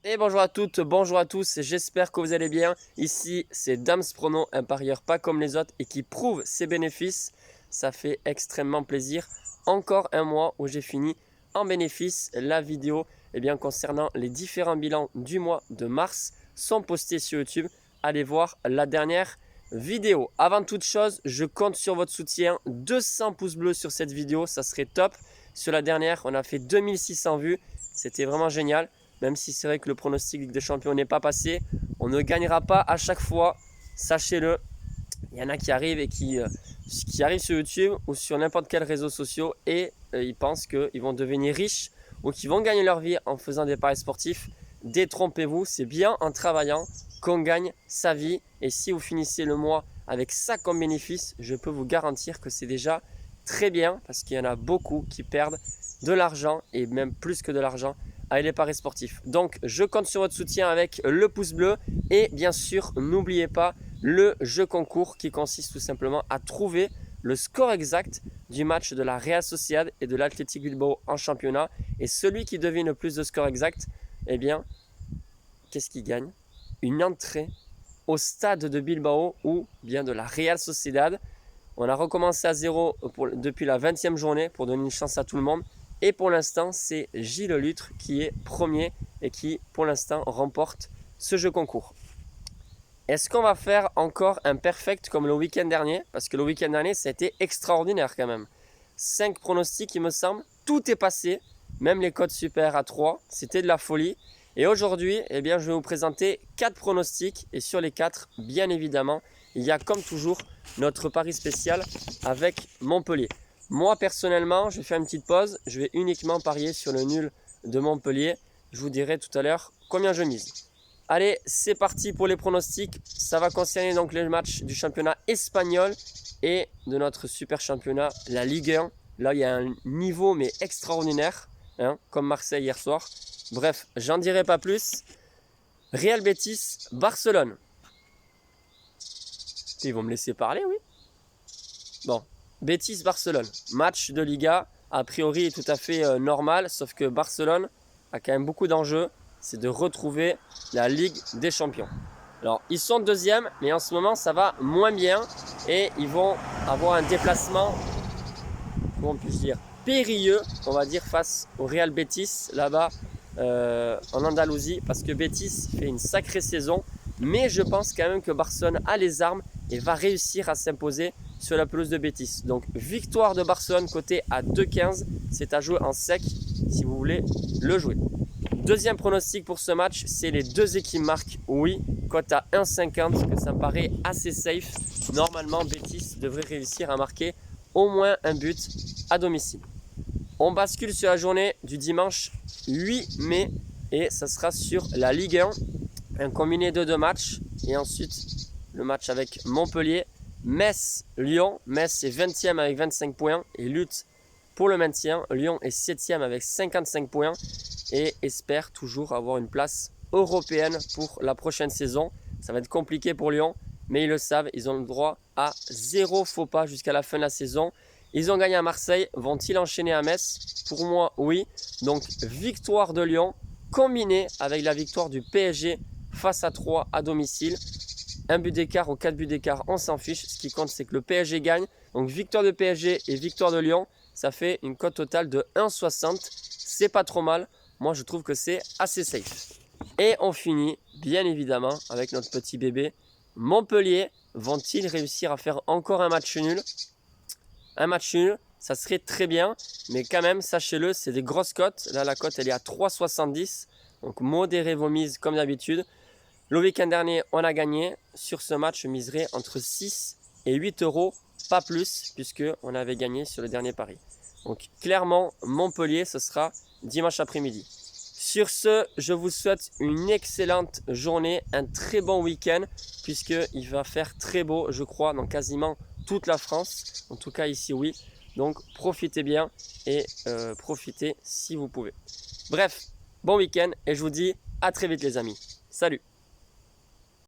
Et bonjour à toutes, bonjour à tous, j'espère que vous allez bien. Ici, c'est Dams Prono, un parieur pas comme les autres et qui prouve ses bénéfices. Ça fait extrêmement plaisir. Encore un mois où j'ai fini en bénéfice. La vidéo concernant les différents bilans du mois de mars sont postés sur YouTube. Allez voir la dernière vidéo. Avant toute chose, je compte sur votre soutien. 200 pouces bleus sur cette vidéo, ça serait top. Sur la dernière, on a fait 2600 vues. C'était vraiment génial. Même si c'est vrai que le pronostic Ligue des Champions n'est pas passé, on ne gagnera pas à chaque fois, sachez-le. Il y en a qui arrivent et qui arrivent sur YouTube ou sur n'importe quel réseau social et ils pensent qu'ils vont devenir riches ou qu'ils vont gagner leur vie en faisant des paris sportifs. Détrompez-vous, c'est bien en travaillant qu'on gagne sa vie. Et si vous finissez le mois avec ça comme bénéfice, je peux vous garantir que c'est déjà très bien parce qu'il y en a beaucoup qui perdent de l'argent et même plus que de l'argent avec les paris sportifs. Donc je compte sur votre soutien avec le pouce bleu et bien sûr n'oubliez pas le jeu concours qui consiste tout simplement à trouver le score exact du match de la Real Sociedad et de l'Athletic Bilbao en championnat. Et celui qui devine le plus de score exact, eh bien, qu'est-ce qu'il gagne? Une entrée au stade de Bilbao ou bien de la Real Sociedad. On a recommencé à zéro depuis la 20e journée pour donner une chance à tout le monde. Et pour l'instant, c'est Gilles Lutre qui est premier et qui, pour l'instant, remporte ce jeu concours. Est-ce qu'on va faire encore un perfect comme le week-end dernier? Parce que le week-end dernier, ça a été extraordinaire quand même. 5 pronostics, il me semble. Tout est passé. Même les codes super à 3. C'était de la folie. Et aujourd'hui, je vais vous présenter 4 pronostics. Et sur les 4, bien évidemment, il y a comme toujours notre pari spécial avec Montpellier. Moi, personnellement, je vais faire une petite pause. Je vais uniquement parier sur le nul de Montpellier. Je vous dirai tout à l'heure combien je mise. Allez, c'est parti pour les pronostics. Ça va concerner donc les matchs du championnat espagnol et de notre super championnat, la Ligue 1. Là, il y a un niveau mais extraordinaire, comme Marseille hier soir. Bref, j'en dirai pas plus. Real Betis, Barcelone. Ils vont me laisser parler, oui. Bon, Betis-Barcelone, match de Liga, a priori est tout à fait normal, sauf que Barcelone a quand même beaucoup d'enjeux, c'est de retrouver la Ligue des Champions. Alors, ils sont deuxième, mais en ce moment, ça va moins bien et ils vont avoir un déplacement, comment puis-je dire, périlleux, on va dire, face au Real Betis, là-bas en Andalousie, parce que Betis fait une sacrée saison, mais je pense quand même que Barcelone a les armes et va réussir à s'imposer sur la pelouse de Betis. Donc victoire de Barcelone côté à 2,15, c'est à jouer en sec si vous voulez le jouer. Deuxième pronostic pour ce match, c'est les deux équipes marquent, oui, cote à 1,50, que ça me paraît assez safe. Normalement, Betis devrait réussir à marquer au moins un but à domicile. On bascule sur la journée du dimanche 8 mai et ça sera sur la Ligue 1, un combiné de deux matchs et ensuite le match avec Montpellier. Metz-Lyon, Metz est 20e avec 25 points et lutte pour le maintien. Lyon est 7e avec 55 points et espère toujours avoir une place européenne pour la prochaine saison. Ça va être compliqué pour Lyon, mais ils le savent, ils ont le droit à 0 faux pas jusqu'à la fin de la saison. Ils ont gagné à Marseille, vont-ils enchaîner à Metz? Pour moi, oui. Donc victoire de Lyon combinée avec la victoire du PSG face à 3 à domicile. Un but d'écart ou 4 buts d'écart, on s'en fiche. Ce qui compte, c'est que le PSG gagne. Donc victoire de PSG et victoire de Lyon, ça fait une cote totale de 1,60. C'est pas trop mal. Moi, je trouve que c'est assez safe. Et on finit, bien évidemment, avec notre petit bébé. Montpellier, vont-ils réussir à faire encore un match nul? Un match nul, ça serait très bien. Mais quand même, sachez-le, c'est des grosses cotes. Là, la cote, elle est à 3,70. Donc modérez vos mises comme d'habitude. Le week-end dernier, on a gagné. Sur ce match, je miserai entre 6 et 8 euros, pas plus, puisqu'on avait gagné sur le dernier pari. Donc clairement, Montpellier, ce sera dimanche après-midi. Sur ce, je vous souhaite une excellente journée, un très bon week-end, puisqu'il va faire très beau, je crois, dans quasiment toute la France. En tout cas, ici, oui. Donc profitez bien et profitez si vous pouvez. Bref, bon week-end et je vous dis à très vite les amis. Salut!